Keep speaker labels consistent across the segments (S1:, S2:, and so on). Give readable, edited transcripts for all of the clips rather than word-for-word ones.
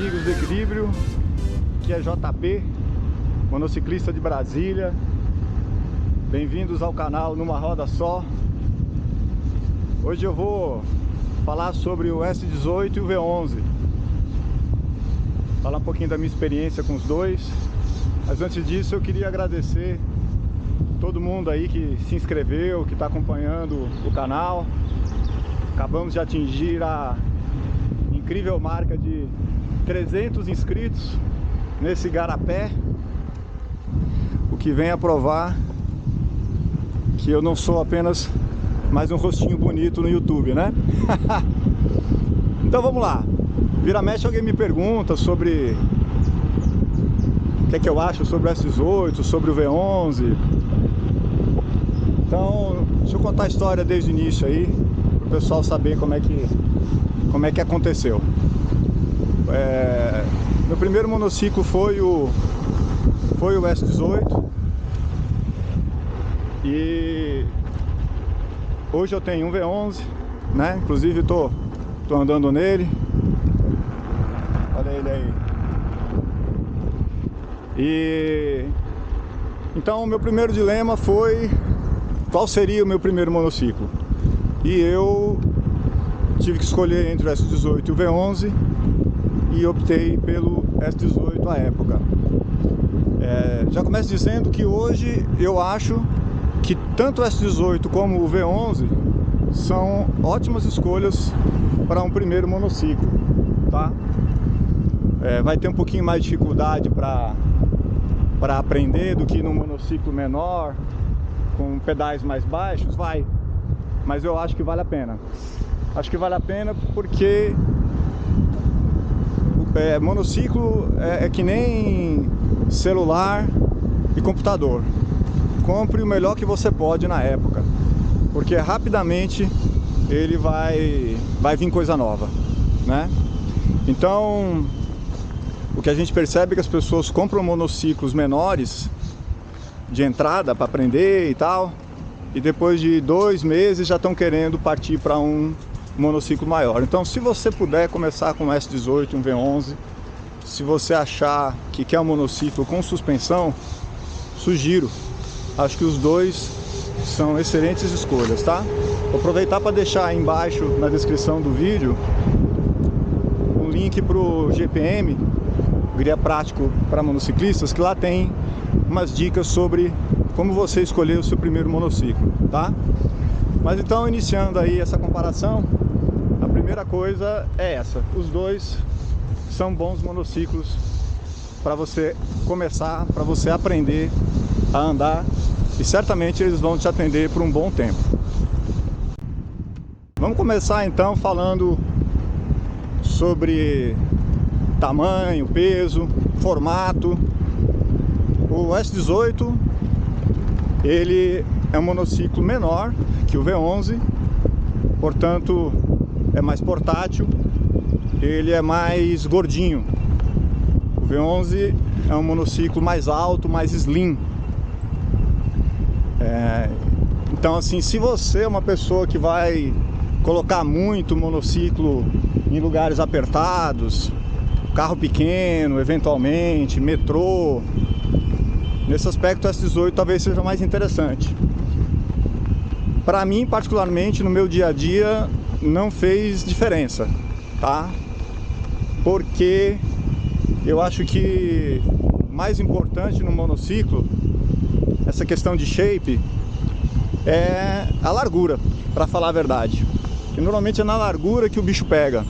S1: amigos do Equilíbrio, que é JP, monociclista de Brasília. Bem-vindos ao canal Numa Roda Só. Hoje eu vou falar sobre o S18 e o V11. Falar um pouquinho da minha experiência com os dois. Mas antes disso eu queria agradecer todo mundo aí que se inscreveu, que está acompanhando o canal. Acabamos de atingir a incrível marca de 300 inscritos nesse garapé, o que vem a provar que eu não sou apenas mais um rostinho bonito no YouTube, né? Então vamos lá. Vira mexe, alguém me pergunta sobre o que é que eu acho sobre o S18, sobre o V11. Então, deixa eu contar a história desde o início aí, para o pessoal saber como é que aconteceu. Meu primeiro monociclo foi o S18 e hoje eu tenho um V11, né? Inclusive tô andando nele. Olha ele aí. E então o meu primeiro dilema foi qual seria o meu primeiro monociclo. E eu tive que escolher entre o S18 e o V11 e optei pelo S18 à época. Já começo dizendo que hoje eu acho que tanto o S18 como o V11 são ótimas escolhas para um primeiro monociclo, tá? Vai ter um pouquinho mais de dificuldade para aprender do que num monociclo menor, com pedais mais baixos, mas eu acho que vale a pena. Acho que vale a pena porque monociclo é que nem celular e computador. Compre o melhor que você pode na época, porque rapidamente ele vai vir coisa nova, né? Então, o que a gente percebe é que as pessoas compram monociclos menores de entrada para aprender e tal, e depois de 2 meses já estão querendo partir para um monociclo maior. Então, se você puder começar com um S18, um V11, se você achar que quer um monociclo com suspensão, sugiro. Acho que os dois são excelentes escolhas, tá? Vou aproveitar para deixar aí embaixo na descrição do vídeo um link para o GPM, Guia Prático para Monociclistas, que lá tem umas dicas sobre como você escolher o seu primeiro monociclo, tá? Mas então, iniciando aí essa comparação, a primeira coisa é essa: os dois são bons monociclos para você começar, para você aprender a andar, e certamente eles vão te atender por um bom tempo. Vamos começar então falando sobre tamanho, peso, formato. O S18 ele é um monociclo menor que o V11, portanto é mais portátil, ele é mais gordinho. O V11 é um monociclo mais alto, mais slim. Então assim, se você é uma pessoa que vai colocar muito monociclo em lugares apertados, carro pequeno, eventualmente, metrô, nesse aspecto o S18 talvez seja mais interessante. Para mim, particularmente, no meu dia a dia, não fez diferença, tá? Porque eu acho que mais importante no monociclo, essa questão de shape, é a largura, para falar a verdade. E normalmente é na largura que o bicho pega.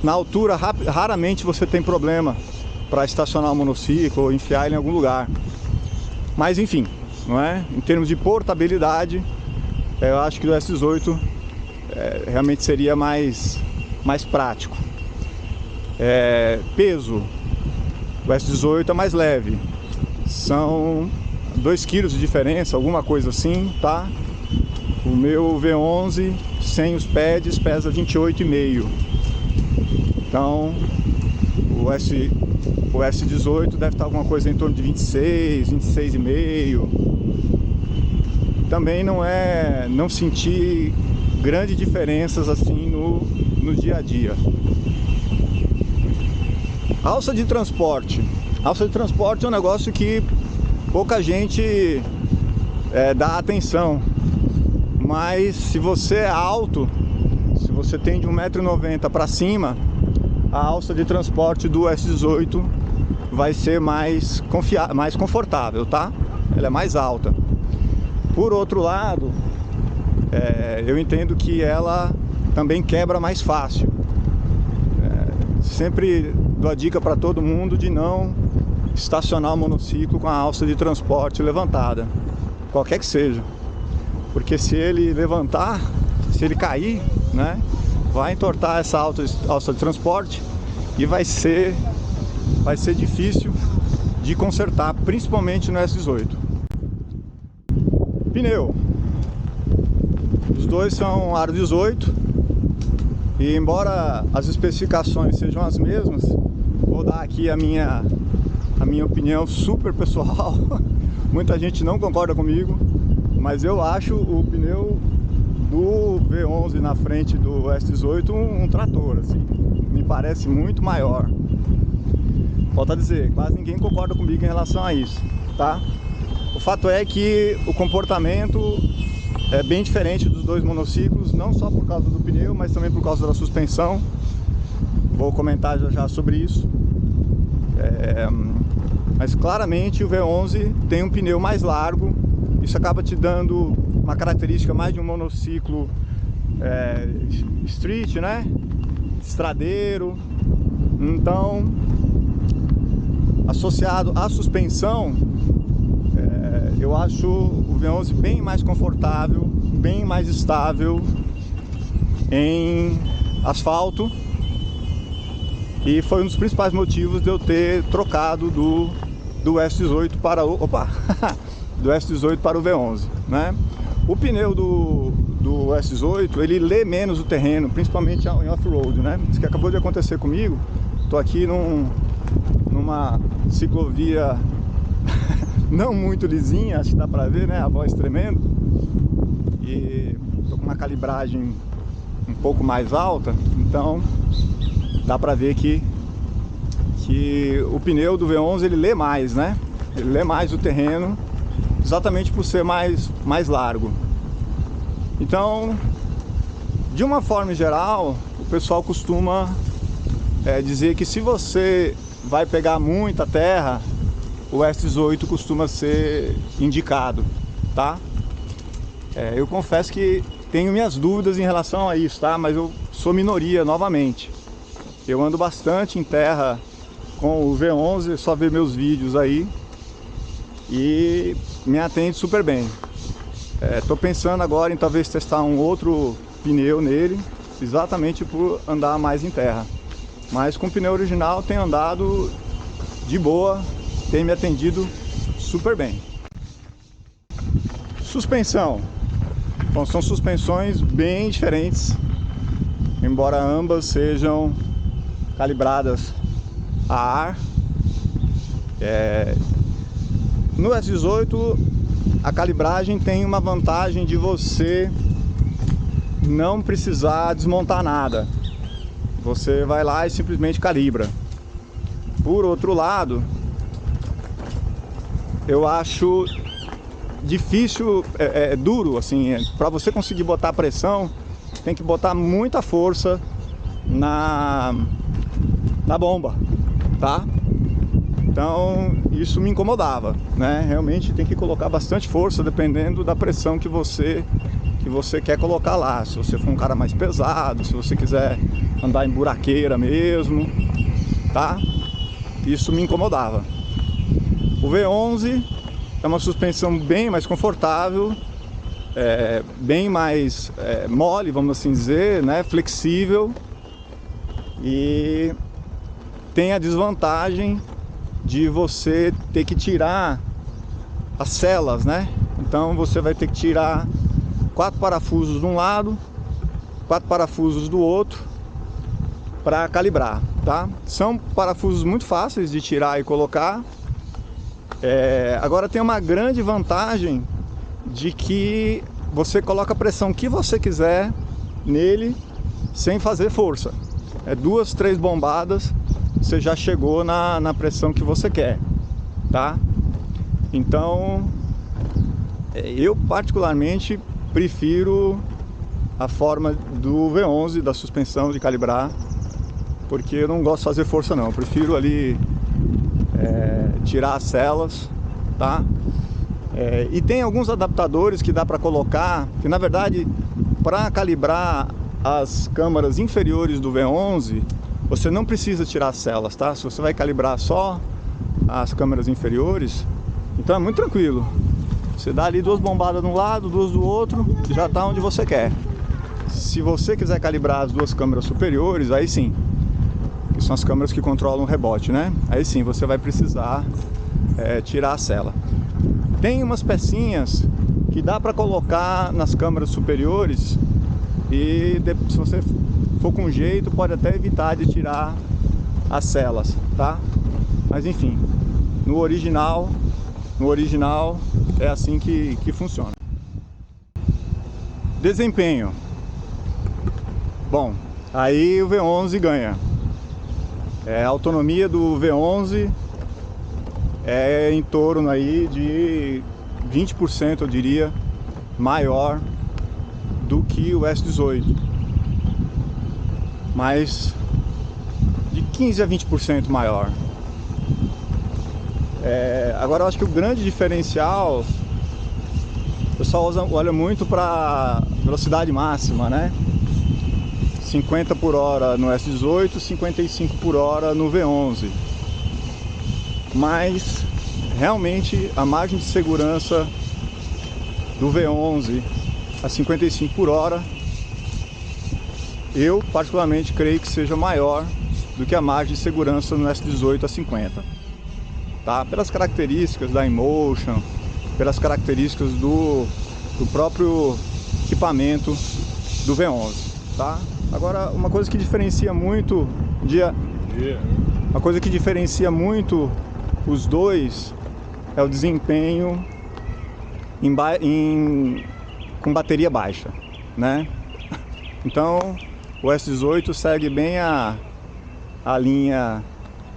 S1: Na altura, raramente você tem problema para estacionar o monociclo ou enfiar ele em algum lugar. Mas enfim, não é? Em termos de portabilidade, eu acho que o S18 realmente seria mais prático. Peso, o S18 é mais leve, são 2 kg de diferença, alguma coisa assim, tá? O meu V11 sem os pads pesa 28,5. Então o S18 deve estar alguma coisa em torno de 26, 26,5. Também não senti grandes diferenças assim no dia a dia. Alça de transporte. Alça de transporte é um negócio que pouca gente dá atenção. Mas se você é alto, se você tem de 1,90 m para cima, a alça de transporte do S18 vai ser mais confortável, tá? Ela é mais alta. Por outro lado, eu entendo que ela também quebra mais fácil. Sempre dou a dica para todo mundo de não estacionar o monociclo com a alça de transporte levantada, qualquer que seja, porque se ele levantar, se ele cair, né, vai entortar essa alça de transporte e vai ser difícil de consertar, principalmente no S18. Pneu, os dois são aro 18 e embora as especificações sejam as mesmas, vou dar aqui a minha opinião super pessoal. Muita gente não concorda comigo, mas eu acho o pneu do V11 na frente do S18 um trator, assim, me parece muito maior. Volto a dizer, quase ninguém concorda comigo em relação a isso, tá? O fato é que o comportamento é bem diferente dos dois monociclos, não só por causa do pneu, mas também por causa da suspensão. Vou comentar já sobre isso. Mas claramente o V11 tem um pneu mais largo, isso acaba te dando uma característica mais de um monociclo street, né? Estradeiro. Então, associado à suspensão, eu acho o V11 bem mais confortável, bem mais estável em asfalto, e foi um dos principais motivos de eu ter trocado do S18 para o do S18 para o V11, né? O pneu do S18 ele lê menos o terreno, principalmente em off-road, né? Isso que acabou de acontecer comigo. Tô aqui numa ciclovia não muito lisinha, acho que dá pra ver, né? A voz tremendo. E tô com uma calibragem um pouco mais alta, então dá pra ver que o pneu do V11 ele lê mais, né? Ele lê mais o terreno, exatamente por ser mais largo. Então, de uma forma geral, o pessoal costuma dizer que se você vai pegar muita terra, o S18 costuma ser indicado, tá? Eu confesso que tenho minhas dúvidas em relação a isso, tá? Mas eu sou minoria novamente. Eu ando bastante em terra com o V11, é só ver meus vídeos aí e me atende super bem. Tô pensando agora em talvez testar um outro pneu nele, exatamente por andar mais em terra. Mas com o pneu original tem andado de boa, tem me atendido super bem. Suspensão. Bom, são suspensões bem diferentes, embora ambas sejam calibradas a ar. No S18 a calibragem tem uma vantagem de você não precisar desmontar nada. Você vai lá e simplesmente calibra. Por outro lado, eu acho difícil, duro assim, para você conseguir botar pressão, tem que botar muita força na bomba, tá? Então isso me incomodava, né? Realmente tem que colocar bastante força dependendo da pressão que você quer colocar lá. Se você for um cara mais pesado, se você quiser andar em buraqueira mesmo, tá? Isso me incomodava. O V11 é uma suspensão bem mais confortável, bem mais mole, vamos assim dizer, né? Flexível, e tem a desvantagem de você ter que tirar as selas, né? Então você vai ter que tirar 4 parafusos de um lado, 4 parafusos do outro para calibrar, tá? São parafusos muito fáceis de tirar e colocar. Agora tem uma grande vantagem de que você coloca a pressão que você quiser nele sem fazer força. 2, 3 bombadas, você já chegou na pressão que você quer, tá? Então, eu particularmente prefiro a forma do V11, da suspensão, de calibrar, porque eu não gosto de fazer força não, eu prefiro ali tirar as celas, tá? E tem alguns adaptadores que dá para colocar, que na verdade, para calibrar as câmaras inferiores do V11, você não precisa tirar as celas, tá? Se você vai calibrar só as câmeras inferiores, então é muito tranquilo. Você dá ali 2 bombadas de um lado, 2 do outro, já está onde você quer. Se você quiser calibrar as 2 câmeras superiores, aí sim, que são as câmeras que controlam o rebote, né? Aí sim, você vai precisar tirar a cela. Tem umas pecinhas que dá para colocar nas câmeras superiores e se você for com jeito, pode até evitar de tirar as celas, tá? Mas enfim, no original é assim que funciona. Desempenho. Bom, aí o V11 ganha. A autonomia do V11 é em torno aí de 20%, eu diria, maior do que o S18. Mas de 15 a 20% maior. Agora eu acho que o grande diferencial, o pessoal olha muito para velocidade máxima, né? 50 por hora no S18, 55 por hora no V11. Mas realmente a margem de segurança do V11 a 55 por hora, eu particularmente creio que seja maior do que a margem de segurança no S18 a 50, tá? Pelas características da Emotion, pelas características do próprio equipamento do V11, tá? Agora, uma coisa que diferencia muito os dois é o desempenho com bateria baixa, né? Então o S18 segue bem a linha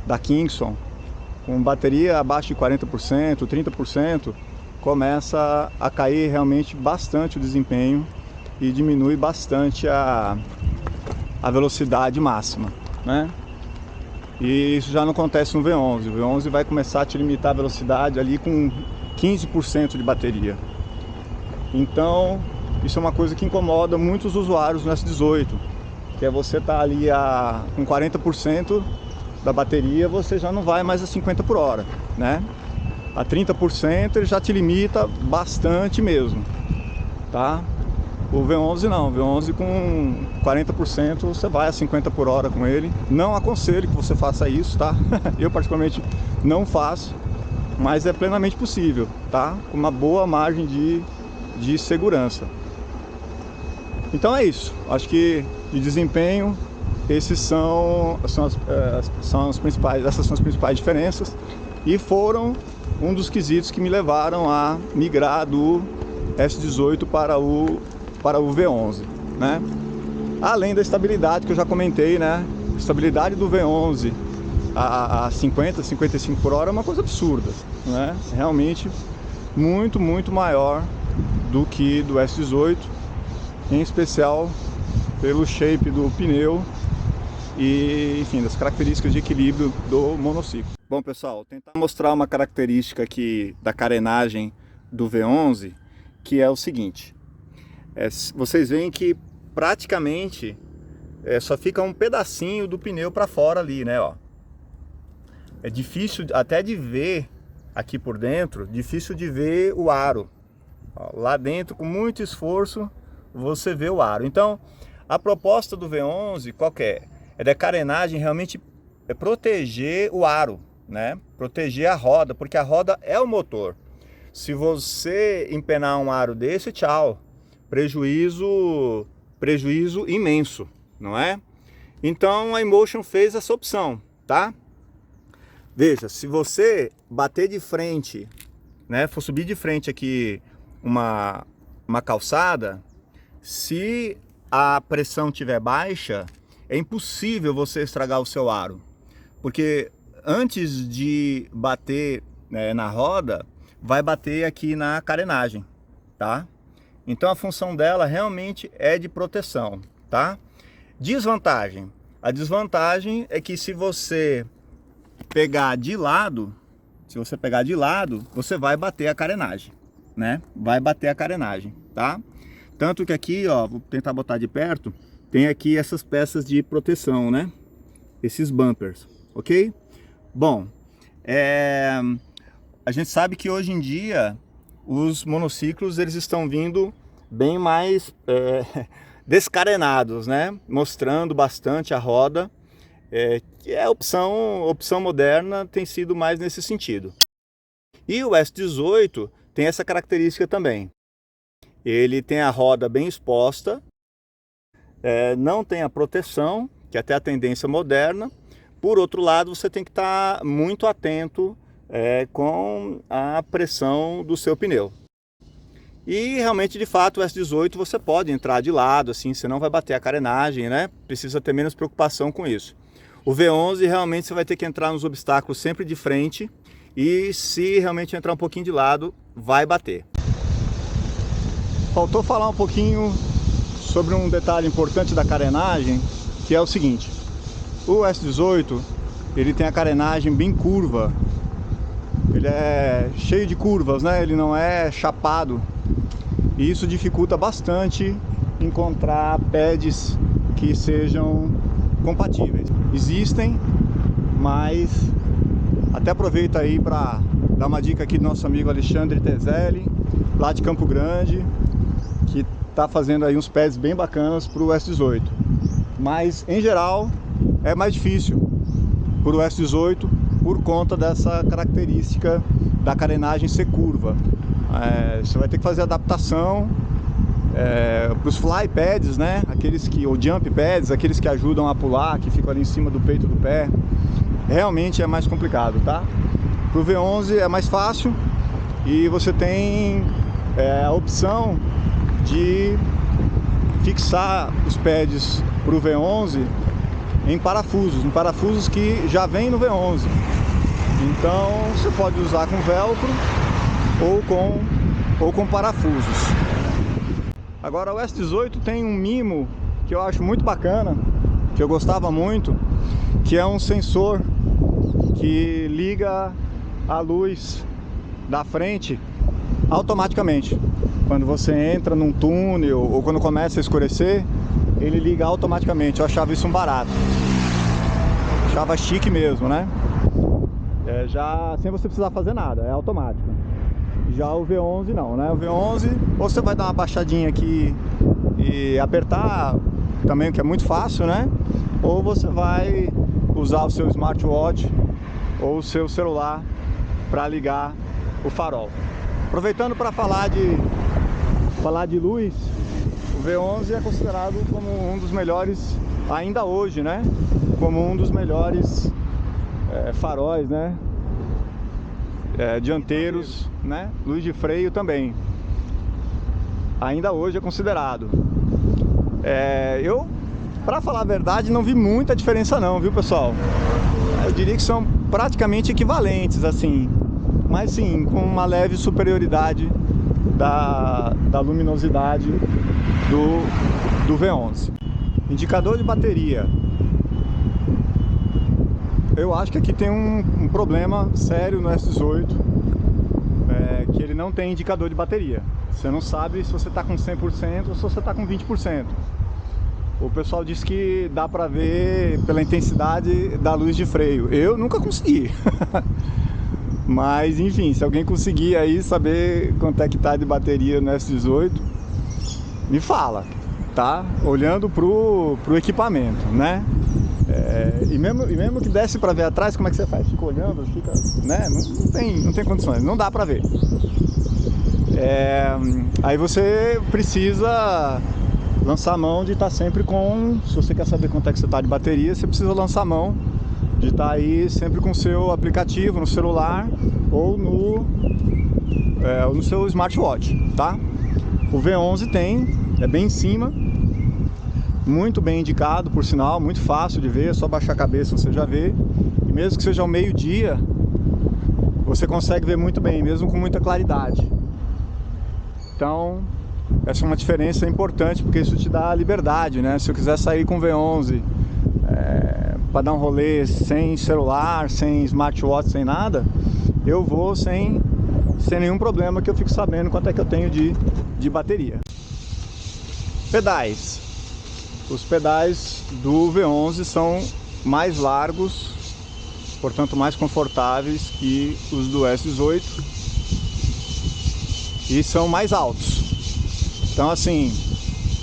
S1: da Kingston, com bateria abaixo de 40%, 30%, começa a cair realmente bastante o desempenho e diminui bastante a velocidade máxima, né? E isso já não acontece no V11. O V11 vai começar a te limitar a velocidade ali com 15% de bateria. Então, isso é uma coisa que incomoda muitos usuários no S18, que é você tá ali com 40% da bateria, você já não vai mais a 50 por hora, né? A 30% ele já te limita bastante mesmo, tá? O V11 não, o V11 com 40% você vai a 50 por hora com ele. Não aconselho que você faça isso, tá? Eu particularmente não faço, mas é plenamente possível, tá? Com uma boa margem de segurança. Então é isso, acho que de desempenho essas são as principais diferenças e foram um dos quesitos que me levaram a migrar do S18 para o V11, né? Além da estabilidade que eu já comentei, né? A estabilidade do V11 a 50, 55 por hora é uma coisa absurda, né? Realmente muito, muito maior do que do S18, em especial pelo shape do pneu e, enfim, das características de equilíbrio do monociclo. Bom, pessoal, tentar mostrar uma característica aqui da carenagem do V11, que é o seguinte. Vocês veem que praticamente só fica um pedacinho do pneu para fora ali, né? Ó. É difícil até de ver aqui por dentro, difícil de ver o aro. Ó, lá dentro, com muito esforço, você vê o aro. Então, a proposta do V11 qual que é? É da carenagem realmente proteger o aro, né? Proteger a roda, porque a roda é o motor. Se você empenar um aro desse, tchau. Prejuízo imenso, não é? Então a Emotion fez essa opção, tá? Veja, se você bater de frente, né, for subir de frente aqui uma calçada, se a pressão estiver baixa, é impossível você estragar o seu aro, Porque antes de bater na roda, vai bater aqui na carenagem, tá? Então a função dela realmente é de proteção, tá? Desvantagem. A desvantagem é que se você pegar de lado, você vai bater a carenagem, né? Vai bater a carenagem, tá? Tanto que aqui, ó, vou tentar botar de perto, tem aqui essas peças de proteção, né? Esses bumpers, ok? Bom, a gente sabe que hoje em dia os monociclos eles estão vindo bem mais descarenados, né? Mostrando bastante a roda, que a opção moderna tem sido mais nesse sentido. E o S18 tem essa característica também. Ele tem a roda bem exposta, não tem a proteção, que é até a tendência moderna. Por outro lado, você tem que estar muito atento com a pressão do seu pneu. E realmente, de fato, o S18 você pode entrar de lado, assim, você não vai bater a carenagem, né? Precisa ter menos preocupação com isso. O V11 realmente você vai ter que entrar nos obstáculos sempre de frente, e se realmente entrar um pouquinho de lado, vai bater. Faltou falar um pouquinho sobre um detalhe importante da carenagem, que é o seguinte: o S18 ele tem a carenagem bem curva, ele é cheio de curvas, né? Ele não é chapado, e isso dificulta bastante encontrar pads que sejam compatíveis. Existem, mas até aproveita aí para dar uma dica aqui do nosso amigo Alexandre Tezelli, lá de Campo Grande, que está fazendo aí uns pads bem bacanas para o S18. Mas em geral é mais difícil para o S18 por conta dessa característica da carenagem ser curva. Você vai ter que fazer adaptação para os fly pads, né? Ou jump pads, aqueles que ajudam a pular, que ficam ali em cima do peito do pé. Realmente é mais complicado, tá? Para o V11 é mais fácil, e você tem a opção de fixar os pads para o V11 em parafusos que já vem no V11. Então você pode usar com velcro ou com parafusos. Agora o S18 tem um mimo que eu acho muito bacana, que eu gostava muito, que é um sensor que liga a luz da frente automaticamente. Quando você entra num túnel ou quando começa a escurecer, ele liga automaticamente. Eu achava isso um barato. Achava chique mesmo, né? Já sem você precisar fazer nada, é automático. Já o V11 não, né? O V11, ou você vai dar uma baixadinha aqui e apertar também, que é muito fácil, né? Ou você vai usar o seu smartwatch ou o seu celular para ligar o farol. Aproveitando para falar de luz, o V11 é considerado como um dos melhores, ainda hoje, né? Como um dos melhores faróis, né? Dianteiros, né? Luz de freio também. Ainda hoje é considerado. Eu, para falar a verdade, não vi muita diferença não, viu, pessoal? Eu diria que são praticamente equivalentes, assim, mas sim, com uma leve superioridade da luminosidade do V11. Indicador de bateria. Eu acho que aqui tem um problema sério no S18, que ele não tem indicador de bateria. Você não sabe se você está com 100% ou se você está com 20%. O pessoal diz que dá para ver pela intensidade da luz de freio. Eu nunca consegui. Mas enfim, se alguém conseguir aí saber quanto é que tá de bateria no S18, me fala, tá? Olhando pro equipamento, né? E mesmo que desse para ver atrás, como é que você faz? Fica olhando, fica, né? Não tem condições, não dá para ver. Aí você precisa lançar a mão de estar sempre com... Se você quer saber quanto é que você está de bateria, você precisa lançar a mão de estar aí sempre com o seu aplicativo no celular ou no seu smartwatch, tá? O V11 é bem em cima, muito bem indicado, por sinal, muito fácil de ver, é só baixar a cabeça você já vê. E mesmo que seja ao meio-dia, você consegue ver muito bem, mesmo com muita claridade. Então, essa é uma diferença importante, porque isso te dá liberdade, né? Se eu quiser sair com o V11 para dar um rolê sem celular, sem smartwatch, sem nada, eu vou sem nenhum problema, que eu fico sabendo quanto é que eu tenho de bateria. Pedais. Os pedais do V11 são mais largos, portanto mais confortáveis que os do S18, e são mais altos. Então, assim,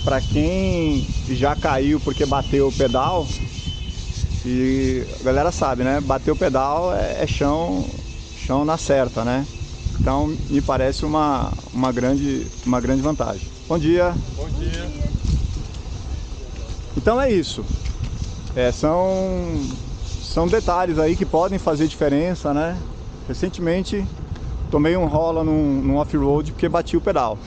S1: para quem já caiu porque bateu o pedal, e a galera sabe, né? Bater o pedal é chão na certa, né? Então me parece uma grande vantagem. Bom dia.
S2: Bom dia.
S1: Então é isso. São detalhes aí que podem fazer diferença, né? Recentemente tomei um rola num off-road porque bati o pedal.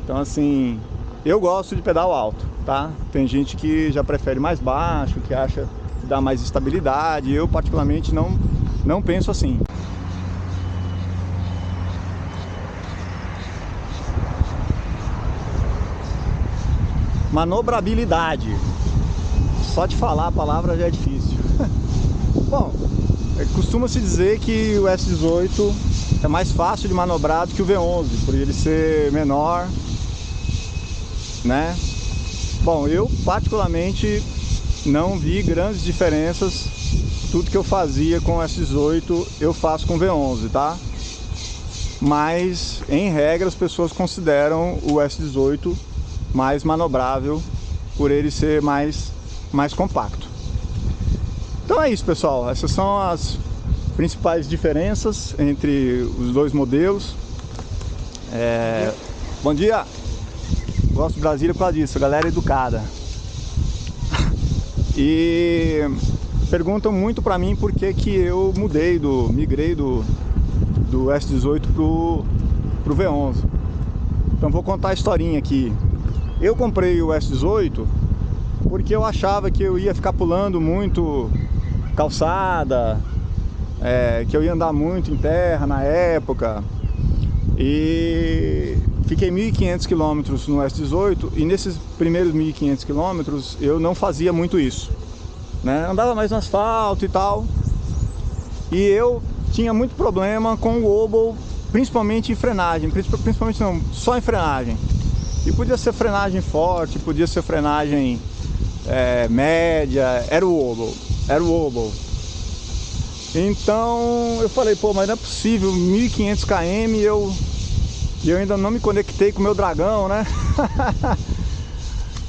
S1: Então, assim, eu gosto de pedal alto, tá? Tem gente que já prefere mais baixo, que acha que dá mais estabilidade. Eu particularmente não penso assim. Manobrabilidade. Só de falar a palavra já é difícil. Bom, costuma-se dizer que o S18 é mais fácil de manobrar do que o V11, por ele ser menor, né? Bom, eu particularmente não vi grandes diferenças. Tudo que eu fazia com o S18 eu faço com o V11, tá? Mas, em regra, as pessoas consideram o S18 mais manobrável por ele ser mais compacto. Então é isso, pessoal. Essas são as principais diferenças entre os dois modelos. Bom dia! Gosto de Brasília por causa disso, a galera é educada. E perguntam muito pra mim por que eu migrei do S18 pro V11. Então vou contar a historinha aqui. Eu comprei o S18 porque eu achava que eu ia ficar pulando muito calçada, que eu ia andar muito em terra na época, e fiquei 1.500 km no S18, e nesses primeiros 1.500 km eu não fazia muito isso, né? Andava mais no asfalto e tal, e eu tinha muito problema com o wobble, principalmente em frenagem, principalmente não, só em frenagem. E podia ser frenagem forte, podia ser frenagem média, era o wobble. Então eu falei, pô, mas não é possível, 1.500 km e eu ainda não me conectei com o meu dragão, né?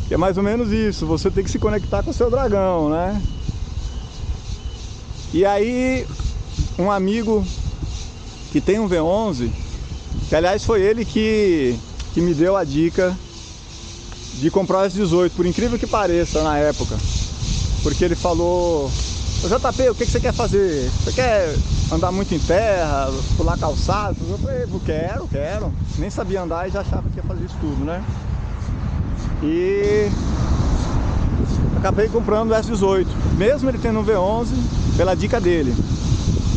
S1: Que é mais ou menos isso, você tem que se conectar com o seu dragão, né? E aí, um amigo que tem um V11, que aliás foi ele que me deu a dica de comprar o S18, por incrível que pareça, na época. Porque ele falou: ô JP, o que você quer fazer? Você quer andar muito em terra, pular calçado? Eu falei, quero. Nem sabia andar e já achava que ia fazer isso tudo, né? E acabei comprando o S18, mesmo ele tendo um V11, pela dica dele.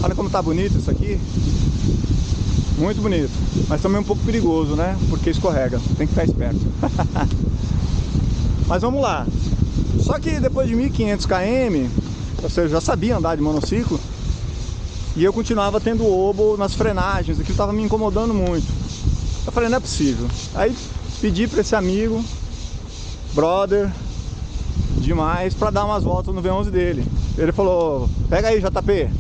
S1: Olha como tá bonito isso aqui. Muito bonito, mas também um pouco perigoso, né? Porque escorrega, tem que ficar esperto. Mas vamos lá. Só que depois de 1.500 km, ou seja, eu já sabia andar de monociclo, e eu continuava tendo wobble nas frenagens, aquilo estava me incomodando muito. Eu falei, não é possível. Aí pedi para esse amigo, brother, demais, para dar umas voltas no V11 dele. Ele falou, pega aí, JP.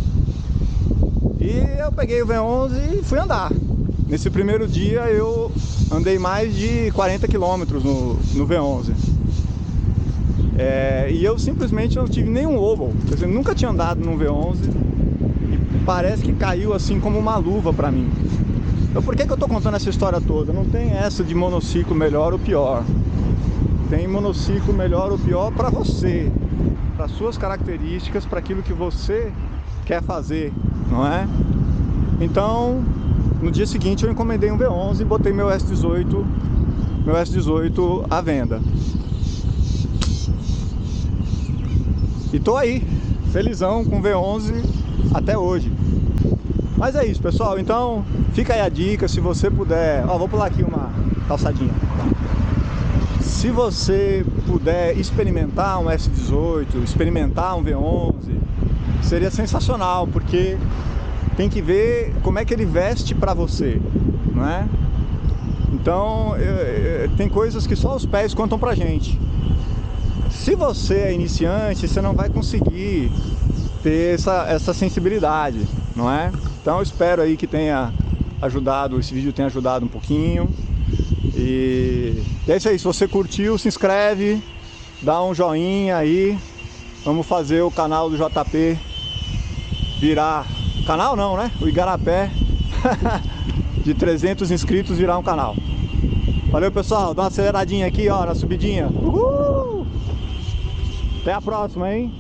S1: E eu peguei o V11 e fui andar. Nesse primeiro dia eu andei mais de 40 km no V11. E eu simplesmente não tive nenhum wobble. Quer dizer, nunca tinha andado num V11 e parece que caiu assim como uma luva pra mim. Então por que eu tô contando essa história toda? Não tem essa de monociclo melhor ou pior. Tem monociclo melhor ou pior pra você, para suas características, para aquilo que você quer fazer, não é? Então, no dia seguinte eu encomendei um V11 e botei meu S18 à venda. E tô aí, felizão com V11 até hoje. Mas é isso, pessoal, então fica aí a dica, se você puder, ó, vou pular aqui uma calçadinha. Se você puder experimentar um S18, experimentar um V11, seria sensacional, porque tem que ver como é que ele veste pra você, não é? Então, tem coisas que só os pés contam pra gente. Se você é iniciante, você não vai conseguir ter essa sensibilidade, não é? Então eu espero aí que tenha ajudado, esse vídeo tenha ajudado um pouquinho. E é isso aí, se você curtiu, se inscreve, dá um joinha aí. Vamos fazer o canal do JP virar... Canal não, né? O Igarapé de 300 inscritos virar um canal. Valeu, pessoal, dá uma aceleradinha aqui, ó, na subidinha. Uhul! Até a próxima, hein?